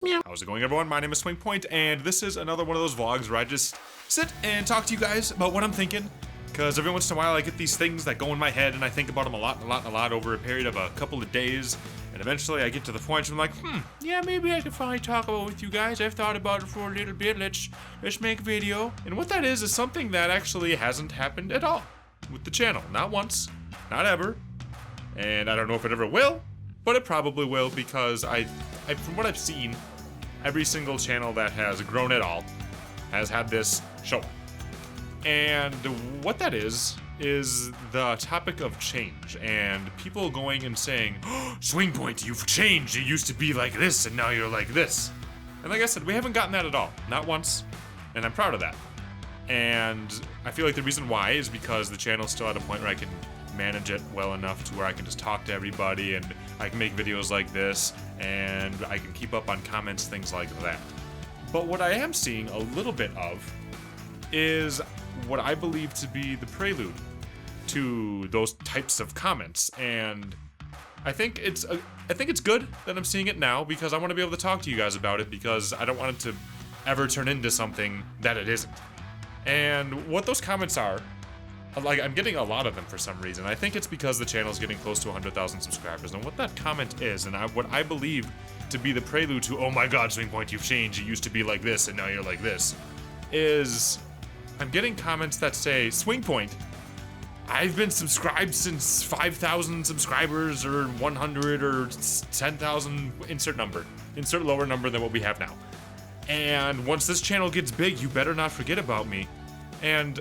Meow. How's it going, everyone? My name is SwingPoynt, and this is another one of those vlogs where I just sit and talk to you guys about what I'm thinking. Because every once in a while I get these things that go in my head, and I think about them a lot over a period of a couple of days. And eventually I get to the point where I'm like, yeah, maybe I can finally talk about it with you guys. I've thought about it for a little bit. Let's make a video. And what that is something that actually hasn't happened at all with the channel. Not once, not ever. And I don't know if it ever will, but it probably will, because I from what I've seen, every single channel that has grown at all has had this show. And what that is the topic of change, and people going and saying, oh, SwingPoynt, you've changed. You used to be like this, and now you're like this. And like I said, we haven't gotten that at all. Not once. And I'm proud of that. And I feel like the reason why is because the channel's still at a point where I can manage it well enough to where I can just talk to everybody, and I can make videos like this, and I can keep up on comments, things like that. But what I am seeing a little bit of is what I believe to be the prelude to those types of comments. And I think it's good that I'm seeing it now, because I want to be able to talk to you guys about it, because I don't want it to ever turn into something that it isn't. And what those comments are, like, I'm getting a lot of them for some reason. I think it's because the channel is getting close to 100,000 subscribers. And what that comment is, and what I believe to be the prelude to, oh my god, SwingPoynt, you've changed. You used to be like this, and now you're like this, is I'm getting comments that say, SwingPoynt, I've been subscribed since 5,000 subscribers, or 100, or 10,000, insert number. Insert lower number than what we have now. And once this channel gets big, you better not forget about me. And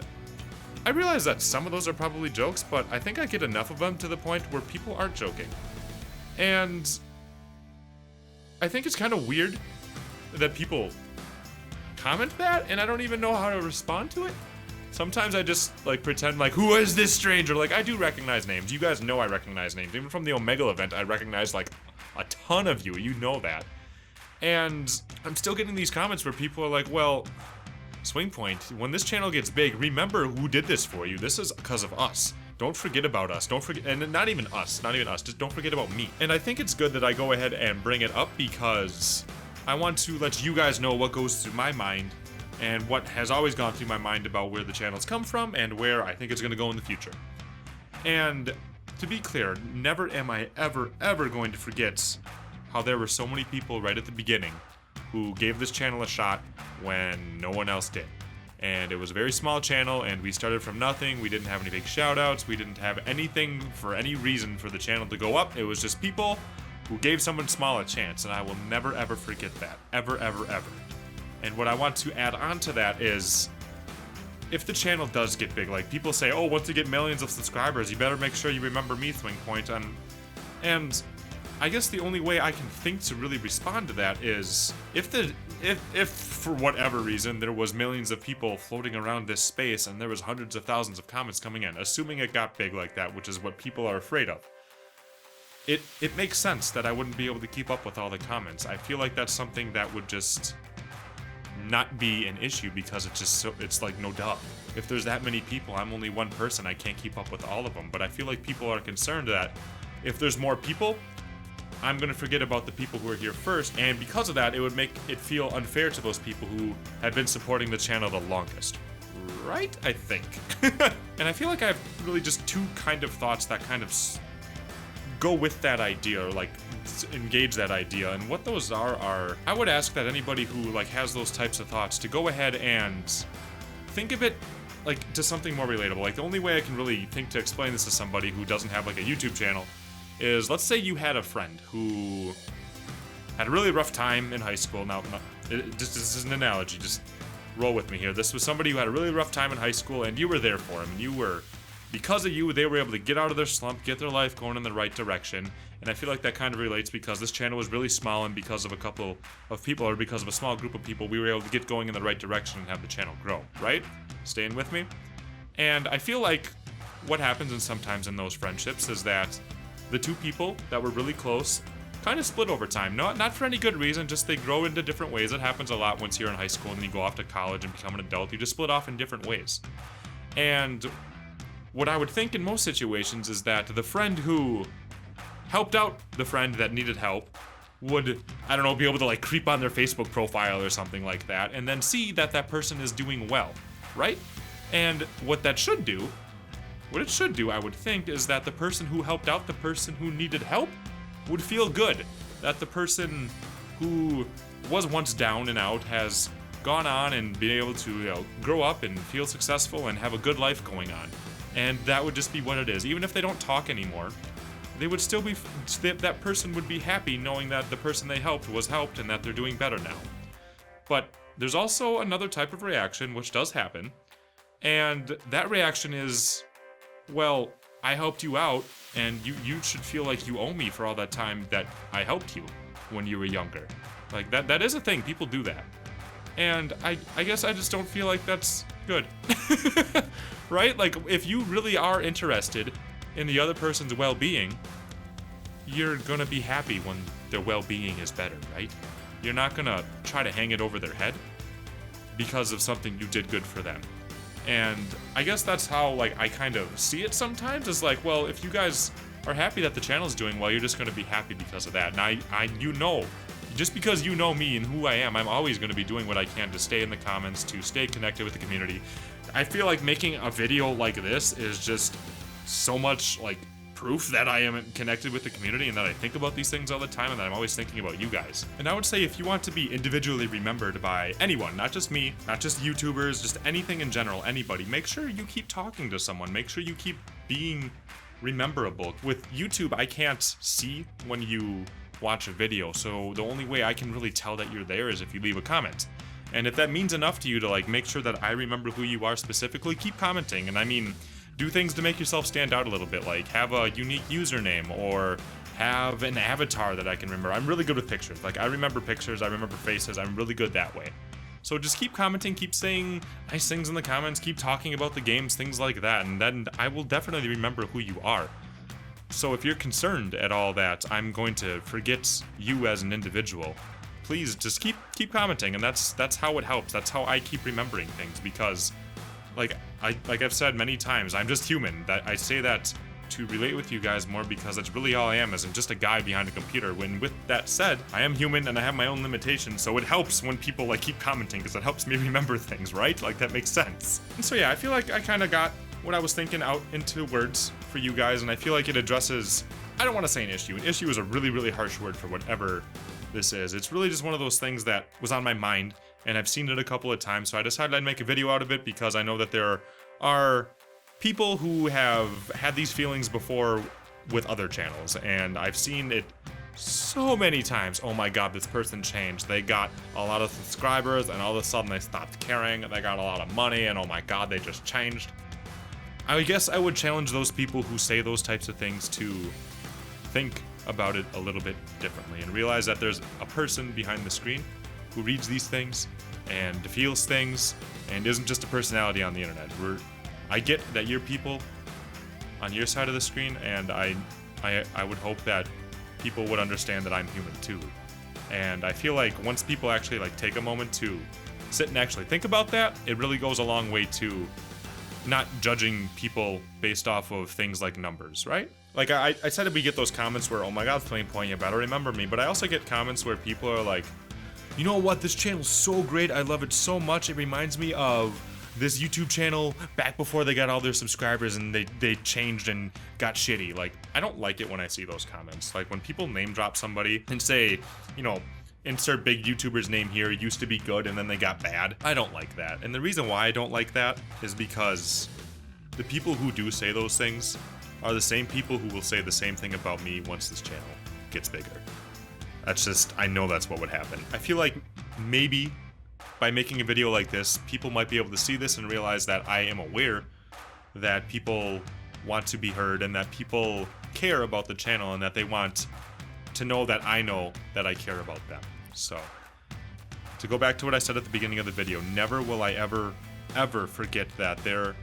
I realize that some of those are probably jokes, but I think I get enough of them to the point where people aren't joking. And I think it's kind of weird that people comment that, and I don't even know how to respond to it. Sometimes I just like pretend like, who is this stranger? Like, I do recognize names. You guys know I recognize names. Even from the Omegle event, I recognize like a ton of you. You know that. And I'm still getting these comments where people are like, well, SwingPoynt, when this channel gets big, remember who did this for you. This is because of us. Don't forget about us. Don't forget, and not even us, just don't forget about me. And I think it's good that I go ahead and bring it up, because I want to let you guys know what goes through my mind and what has always gone through my mind about where the channel's come from and where I think it's going to go in the future. And to be clear, never am I ever going to forget how there were so many people right at the beginning who gave this channel a shot when no one else did. And it was a very small channel, and we started from nothing. We didn't have any big shout outs. We didn't have anything for any reason for the channel to go up. It was just people who gave someone small a chance, and I will never ever forget that. Ever. And what I want to add on to that is, if the channel does get big, like people say, oh, once you get millions of subscribers, you better make sure you remember me, SwingPoynt. And I guess the only way I can think to really respond to that is, if for whatever reason there was millions of people floating around this space and there was hundreds of thousands of comments coming in, assuming it got big like that, which is what people are afraid of, it makes sense that I wouldn't be able to keep up with all the comments. I feel like that's something that would just not be an issue, because it's like, no duh. If there's that many people, I'm only one person, I can't keep up with all of them. But I feel like people are concerned that if there's more people, I'm gonna forget about the people who are here first, and because of that, it would make it feel unfair to those people who have been supporting the channel the longest. Right? I think. And I feel like I have really just two kind of thoughts that kind of go with that idea, or like engage that idea. And what those are I would ask that anybody who like has those types of thoughts to go ahead and think of it like to something more relatable. Like, the only way I can really think to explain this to somebody who doesn't have like a YouTube channel is, let's say you had a friend who had a really rough time in high school. Now, this is an analogy, just roll with me here. This was somebody who had a really rough time in high school, and you were there for him, and because of you, they were able to get out of their slump, get their life going in the right direction. And I feel like that kind of relates, because this channel was really small, and because of a couple of people, or because of a small group of people, we were able to get going in the right direction and have the channel grow, right? Staying with me? And I feel like what happens sometimes in those friendships is that the two people that were really close kind of split over time. Not for any good reason, just they grow into different ways. It happens a lot once you're in high school and then you go off to college and become an adult. You just split off in different ways. And what I would think in most situations is that the friend who helped out the friend that needed help would, I don't know, be able to like creep on their Facebook profile or something like that and then see that that person is doing well, right? And what it should do, I would think, is that the person who helped out the person who needed help would feel good. That the person who was once down and out has gone on and been able to, you know, grow up and feel successful and have a good life going on. And that would just be what it is. Even if they don't talk anymore, they would still be, that person would be happy knowing that the person they helped was helped and that they're doing better now. But there's also another type of reaction which does happen, and that reaction is, well, I helped you out, and you should feel like you owe me for all that time that I helped you when you were younger. Like, that is a thing. People do that. And I guess I just don't feel like that's good. Right? Like, if you really are interested in the other person's well-being, you're gonna be happy when their well-being is better, right? You're not gonna try to hang it over their head because of something you did good for them. And I guess that's how, like, I kind of see it sometimes, is like, well, if you guys are happy that the channel's doing well, you're just gonna be happy because of that. And you know, just because you know me and who I am, I'm always gonna be doing what I can to stay in the comments, to stay connected with the community. I feel like making a video like this is just so much, like, proof that I am connected with the community and that I think about these things all the time and that I'm always thinking about you guys. And I would say, if you want to be individually remembered by anyone, not just me, not just YouTubers, just anything in general, anybody, make sure you keep talking to someone. Make sure you keep being rememberable. With YouTube, I can't see when you watch a video, so the only way I can really tell that you're there is if you leave a comment. And if that means enough to you to, like, make sure that I remember who you are specifically, keep commenting. And I mean, do things to make yourself stand out a little bit, like have a unique username or have an avatar that I can remember. I'm really good with pictures. Like, I remember pictures, I remember faces, I'm really good that way. So just keep commenting, keep saying nice things in the comments, keep talking about the games, things like that, and then I will definitely remember who you are. So if you're concerned at all that I'm going to forget you as an individual, please just keep commenting, and that's how it helps. That's how I keep remembering things, because like I've said many times, I'm just human. That I say that to relate with you guys more because that's really all I am, is I'm just a guy behind a computer. When with that said, I am human and I have my own limitations, so it helps when people like keep commenting, because it helps me remember things, right? Like, that makes sense. And so yeah, I feel like I kind of got what I was thinking out into words for you guys, and I feel like it addresses, I don't want to say an issue. An issue is a really, really harsh word for whatever this is. It's really just one of those things that was on my mind, and I've seen it a couple of times, so I decided I'd make a video out of it because I know that there are people who have had these feelings before with other channels, and I've seen it so many times. Oh my god, this person changed. They got a lot of subscribers, and all of a sudden they stopped caring. They got a lot of money, and oh my god, they just changed. I guess I would challenge those people who say those types of things to think about it a little bit differently and realize that there's a person behind the screen who reads these things and feels things and isn't just a personality on the internet. I get that you're people on your side of the screen, and I would hope that people would understand that I'm human too. And I feel like once people actually like take a moment to sit and actually think about that, it really goes a long way to not judging people based off of things like numbers, right? Like I said, we get those comments where, oh my god, SwingPoynt, you better remember me. But I also get comments where people are like, you know what, this channel's so great, I love it so much, it reminds me of this YouTube channel back before they got all their subscribers and they changed and got shitty. Like, I don't like it when I see those comments. Like, when people name drop somebody and say, you know, insert big YouTuber's name here, used to be good and then they got bad. I don't like that. And the reason why I don't like that is because the people who do say those things are the same people who will say the same thing about me once this channel gets bigger. That's just, I know that's what would happen. I feel like maybe by making a video like this, people might be able to see this and realize that I am aware that people want to be heard and that people care about the channel and that they want to know that I know that I care about them. So, to go back to what I said at the beginning of the video, never will I ever forget that there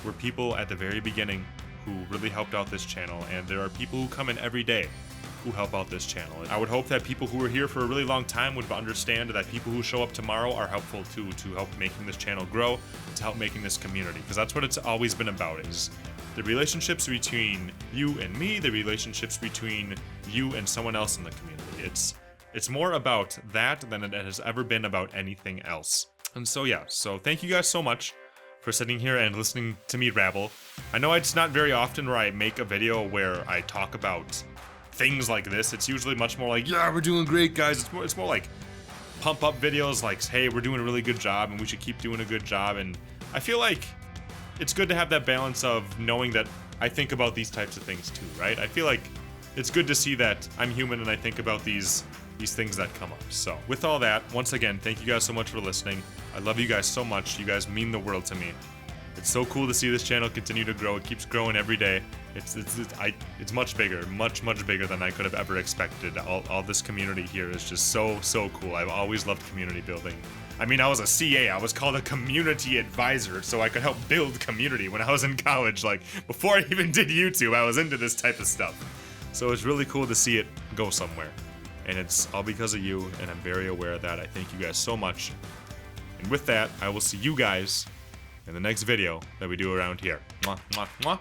were people at the very beginning who really helped out this channel, and there are people who come in every day who help out this channel. And I would hope that people who were here for a really long time would understand that people who show up tomorrow are helpful too, to help making this channel grow, to help making this community, because that's what it's always been about, is the relationships between you and me, the relationships between you and someone else in the community. It's more about that than it has ever been about anything else. And so yeah, so thank you guys so much for sitting here and listening to me rabble. I know it's not very often where I make a video where I talk about things like this. It's usually much more like, yeah, we're doing great, guys. It's more like pump up videos like, hey, we're doing a really good job and we should keep doing a good job. And I feel like it's good to have that balance of knowing that I think about these types of things too, right? I feel like it's good to see that I'm human and I think about these things that come up. So with all that, once again, thank you guys so much for listening. I love you guys so much. You guys mean the world to me. It's so cool to see this channel continue to grow. It keeps growing every day. It's much bigger, much bigger than I could have ever expected. All this community here is just so cool. I've always loved community building. I mean, I was a CA. I was called a community advisor, so I could help build community when I was in college. Like, before I even did YouTube, I was into this type of stuff. So it's really cool to see it go somewhere. And it's all because of you, and I'm very aware of that. I thank you guys so much. And with that, I will see you guys in the next video that we do around here. Mwah, mwah, mwah.